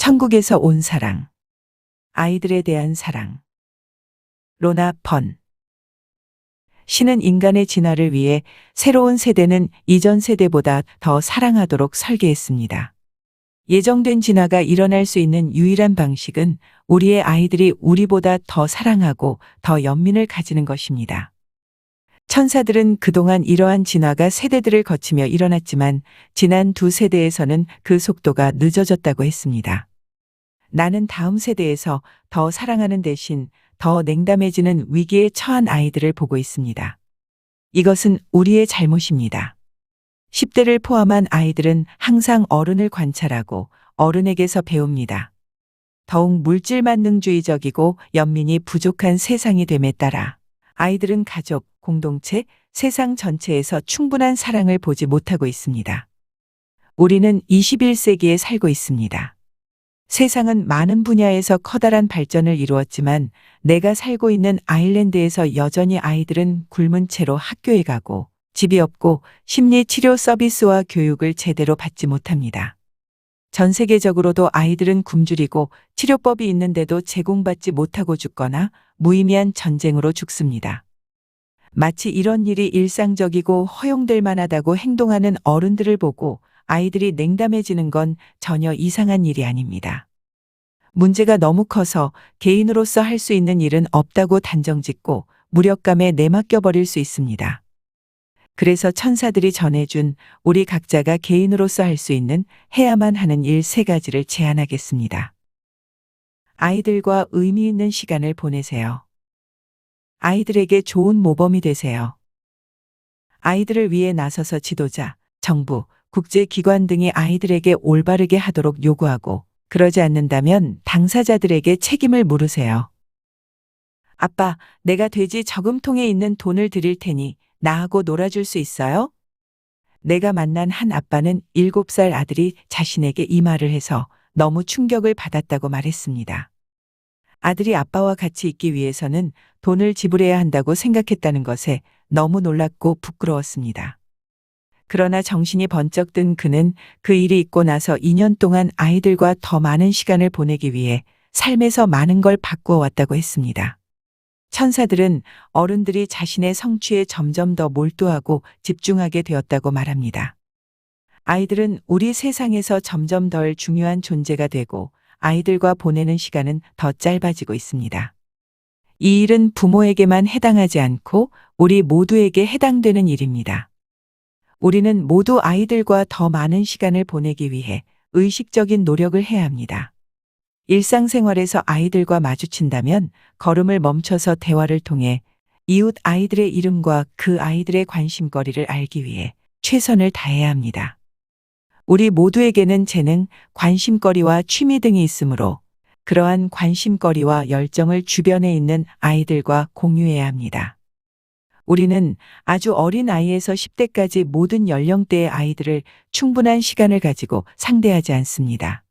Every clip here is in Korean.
천국에서 온 사랑. 아이들에 대한 사랑. 로나 번. 신은 인간의 진화를 위해 새로운 세대는 이전 세대보다 더 사랑하도록 설계했습니다. 예정된 진화가 일어날 수 있는 유일한 방식은 우리의 아이들이 우리보다 더 사랑하고 더 연민을 가지는 것입니다. 천사들은 그동안 이러한 진화가 세대들을 거치며 일어났지만 지난 두 세대에서는 그 속도가 늦어졌다고 했습니다. 나는 다음 세대에서 더 사랑하는 대신 더 냉담해지는 위기에 처한 아이들을 보고 있습니다. 이것은 우리의 잘못입니다. 10대를 포함한 아이들은 항상 어른을 관찰하고 어른에게서 배웁니다. 더욱 물질 만능주의적이고 연민이 부족한 세상이 됨에 따라 아이들은 가족, 공동체, 세상 전체에서 충분한 사랑을 보지 못하고 있습니다. 우리는 21세기에 살고 있습니다. 세상은 많은 분야에서 커다란 발전을 이루었지만 내가 살고 있는 아일랜드에서 여전히 아이들은 굶은 채로 학교에 가고 집이 없고 심리치료 서비스와 교육을 제대로 받지 못합니다. 전 세계적으로도 아이들은 굶주리고 치료법이 있는데도 제공받지 못하고 죽거나 무의미한 전쟁으로 죽습니다. 마치 이런 일이 일상적이고 허용될 만하다고 행동하는 어른들을 보고 아이들이 냉담해지는 건 전혀 이상한 일이 아닙니다. 문제가 너무 커서 개인으로서 할 수 있는 일은 없다고 단정짓고 무력감에 내맡겨 버릴 수 있습니다. 그래서 천사들이 전해준 우리 각자가 개인으로서 할 수 있는 해야만 하는 일 3가지를 제안하겠습니다. 아이들과 의미 있는 시간을 보내세요. 아이들에게 좋은 모범이 되세요. 아이들을 위해 나서서 지도자, 정부, 국제기관 등이 아이들에게 올바르게 하도록 요구하고 그러지 않는다면 당사자들에게 책임을 물으세요. 아빠, 내가 돼지 저금통에 있는 돈을 드릴 테니 나하고 놀아줄 수 있어요? 내가 만난 한 아빠는 7살 아들이 자신에게 이 말을 해서 너무 충격을 받았다고 말했습니다. 아들이 아빠와 같이 있기 위해서는 돈을 지불해야 한다고 생각했다는 것에 너무 놀랐고 부끄러웠습니다. 그러나 정신이 번쩍 든 그는 그 일이 있고 나서 2년 동안 아이들과 더 많은 시간을 보내기 위해 삶에서 많은 걸 바꾸어 왔다고 했습니다. 천사들은 어른들이 자신의 성취에 점점 더 몰두하고 집중하게 되었다고 말합니다. 아이들은 우리 세상에서 점점 덜 중요한 존재가 되고 아이들과 보내는 시간은 더 짧아지고 있습니다. 이 일은 부모에게만 해당하지 않고 우리 모두에게 해당되는 일입니다. 우리는 모두 아이들과 더 많은 시간을 보내기 위해 의식적인 노력을 해야 합니다. 일상생활에서 아이들과 마주친다면 걸음을 멈춰서 대화를 통해 이웃 아이들의 이름과 그 아이들의 관심거리를 알기 위해 최선을 다해야 합니다. 우리 모두에게는 재능, 관심거리와 취미 등이 있으므로 그러한 관심거리와 열정을 주변에 있는 아이들과 공유해야 합니다. 우리는 아주 어린 아이에서 10대까지 모든 연령대의 아이들을 충분한 시간을 가지고 상대하지 않습니다.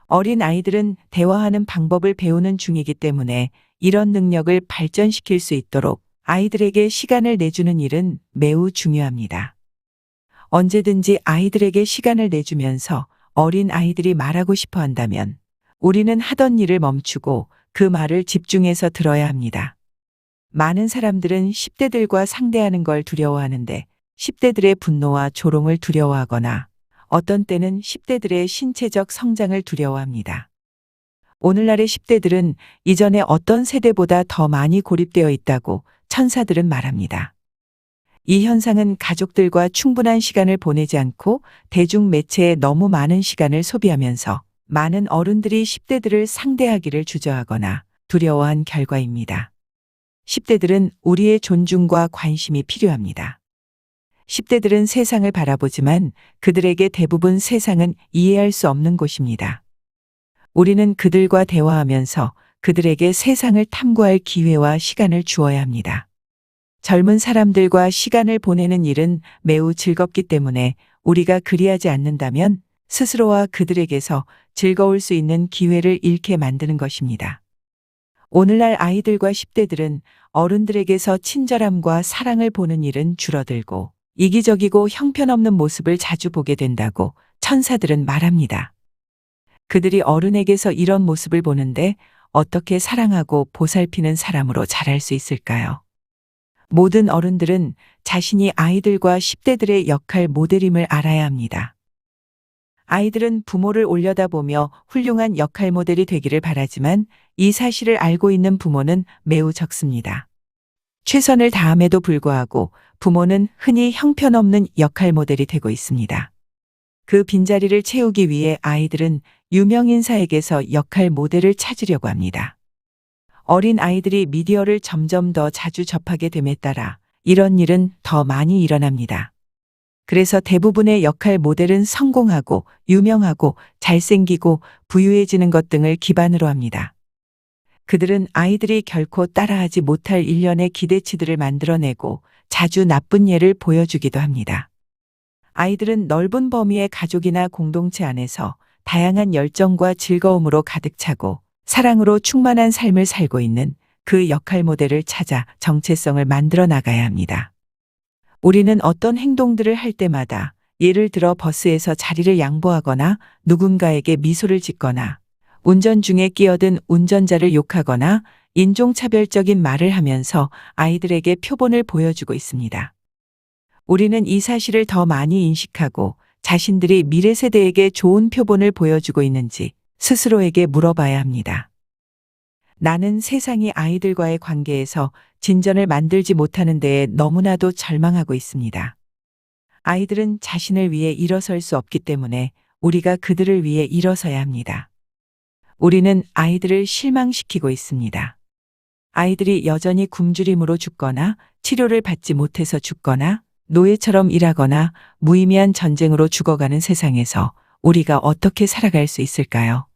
어린 아이들은 대화하는 방법을 배우는 중이기 때문에 이런 능력을 발전시킬 수 있도록 아이들에게 시간을 내주는 일은 매우 중요합니다. 언제든지 아이들에게 시간을 내주면서 어린 아이들이 말하고 싶어 한다면 우리는 하던 일을 멈추고 그 말을 집중해서 들어야 합니다. 많은 사람들은 10대들과 상대하는 걸 두려워하는데 10대들의 분노와 조롱을 두려워하거나 어떤 때는 10대들의 신체적 성장을 두려워합니다. 오늘날의 10대들은 이전의 어떤 세대보다 더 많이 고립되어 있다고 천사들은 말합니다. 이 현상은 가족들과 충분한 시간을 보내지 않고 대중매체에 너무 많은 시간을 소비하면서 많은 어른들이 10대들을 상대하기를 주저하거나 두려워한 결과입니다. 10대들은 우리의 존중과 관심이 필요합니다. 10대들은 세상을 바라보지만 그들에게 대부분 세상은 이해할 수 없는 곳입니다. 우리는 그들과 대화하면서 그들에게 세상을 탐구할 기회와 시간을 주어야 합니다. 젊은 사람들과 시간을 보내는 일은 매우 즐겁기 때문에 우리가 그리하지 않는다면 스스로와 그들에게서 즐거울 수 있는 기회를 잃게 만드는 것입니다. 오늘날 아이들과 10대들은 어른들에게서 친절함과 사랑을 보는 일은 줄어들고 이기적이고 형편없는 모습을 자주 보게 된다고 천사들은 말합니다. 그들이 어른에게서 이런 모습을 보는데 어떻게 사랑하고 보살피는 사람으로 자랄 수 있을까요? 모든 어른들은 자신이 아이들과 10대들의 역할 모델임을 알아야 합니다. 아이들은 부모를 올려다보며 훌륭한 역할 모델이 되기를 바라지만 이 사실을 알고 있는 부모는 매우 적습니다. 최선을 다함에도 불구하고 부모는 흔히 형편없는 역할 모델이 되고 있습니다. 그 빈자리를 채우기 위해 아이들은 유명인사에게서 역할 모델을 찾으려고 합니다. 어린 아이들이 미디어를 점점 더 자주 접하게 됨에 따라 이런 일은 더 많이 일어납니다. 그래서 대부분의 역할 모델은 성공하고 유명하고 잘생기고 부유해지는 것 등을 기반으로 합니다. 그들은 아이들이 결코 따라하지 못할 일련의 기대치들을 만들어내고 자주 나쁜 예를 보여주기도 합니다. 아이들은 넓은 범위의 가족이나 공동체 안에서 다양한 열정과 즐거움으로 가득 차고 사랑으로 충만한 삶을 살고 있는 그 역할 모델을 찾아 정체성을 만들어 나가야 합니다. 우리는 어떤 행동들을 할 때마다 예를 들어 버스에서 자리를 양보하거나 누군가에게 미소를 짓거나 운전 중에 끼어든 운전자를 욕하거나 인종차별적인 말을 하면서 아이들에게 표본을 보여주고 있습니다. 우리는 이 사실을 더 많이 인식하고 자신들이 미래 세대에게 좋은 표본을 보여주고 있는지 스스로에게 물어봐야 합니다. 나는 세상이 아이들과의 관계에서 진전을 만들지 못하는 데에 너무나도 절망하고 있습니다. 아이들은 자신을 위해 일어설 수 없기 때문에 우리가 그들을 위해 일어서야 합니다. 우리는 아이들을 실망시키고 있습니다. 아이들이 여전히 굶주림으로 죽거나 치료를 받지 못해서 죽거나 노예처럼 일하거나 무의미한 전쟁으로 죽어가는 세상에서 우리가 어떻게 살아갈 수 있을까요?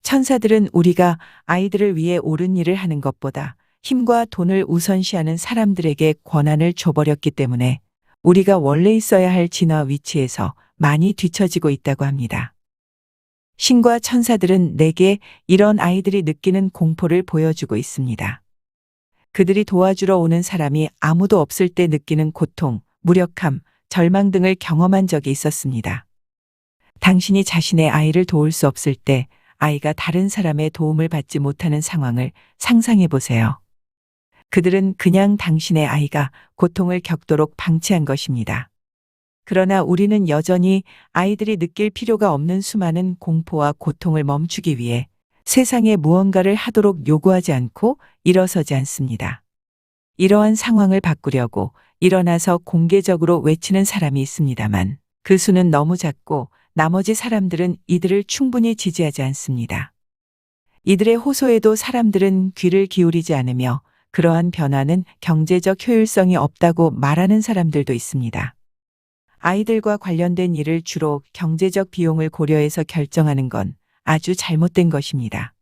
천사들은 우리가 아이들을 위해 옳은 일을 하는 것보다 힘과 돈을 우선시하는 사람들에게 권한을 줘버렸기 때문에 우리가 원래 있어야 할 진화 위치에서 많이 뒤처지고 있다고 합니다. 신과 천사들은 내게 이런 아이들이 느끼는 공포를 보여주고 있습니다. 그들이 도와주러 오는 사람이 아무도 없을 때 느끼는 고통, 무력함, 절망 등을 경험한 적이 있었습니다. 당신이 자신의 아이를 도울 수 없을 때 아이가 다른 사람의 도움을 받지 못하는 상황을 상상해 보세요. 그들은 그냥 당신의 아이가 고통을 겪도록 방치한 것입니다. 그러나 우리는 여전히 아이들이 느낄 필요가 없는 수많은 공포와 고통을 멈추기 위해 세상에 무언가를 하도록 요구하지 않고 일어서지 않습니다. 이러한 상황을 바꾸려고 일어나서 공개적으로 외치는 사람이 있습니다만 그 수는 너무 작고 나머지 사람들은 이들을 충분히 지지하지 않습니다. 이들의 호소에도 사람들은 귀를 기울이지 않으며 그러한 변화는 경제적 효율성이 없다고 말하는 사람들도 있습니다. 아이들과 관련된 일을 주로 경제적 비용을 고려해서 결정하는 건 아주 잘못된 것입니다.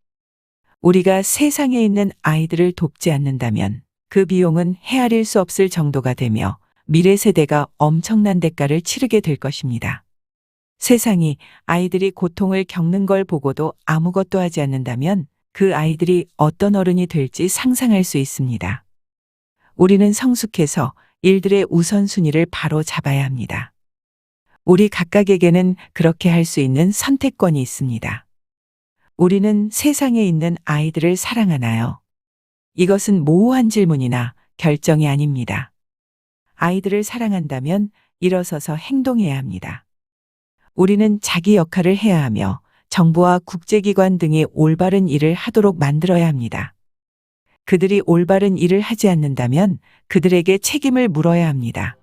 우리가 세상에 있는 아이들을 돕지 않는다면 그 비용은 헤아릴 수 없을 정도가 되며 미래 세대가 엄청난 대가를 치르게 될 것입니다. 세상이 아이들이 고통을 겪는 걸 보고도 아무것도 하지 않는다면 그 아이들이 어떤 어른이 될지 상상할 수 있습니다. 우리는 성숙해서 일들의 우선순위를 바로 잡아야 합니다. 우리 각각에게는 그렇게 할 수 있는 선택권이 있습니다. 우리는 세상에 있는 아이들을 사랑하나요? 이것은 모호한 질문이나 결정이 아닙니다. 아이들을 사랑한다면 일어서서 행동해야 합니다. 우리는 자기 역할을 해야 하며 정부와 국제기관 등이 올바른 일을 하도록 만들어야 합니다. 그들이 올바른 일을 하지 않는다면 그들에게 책임을 물어야 합니다.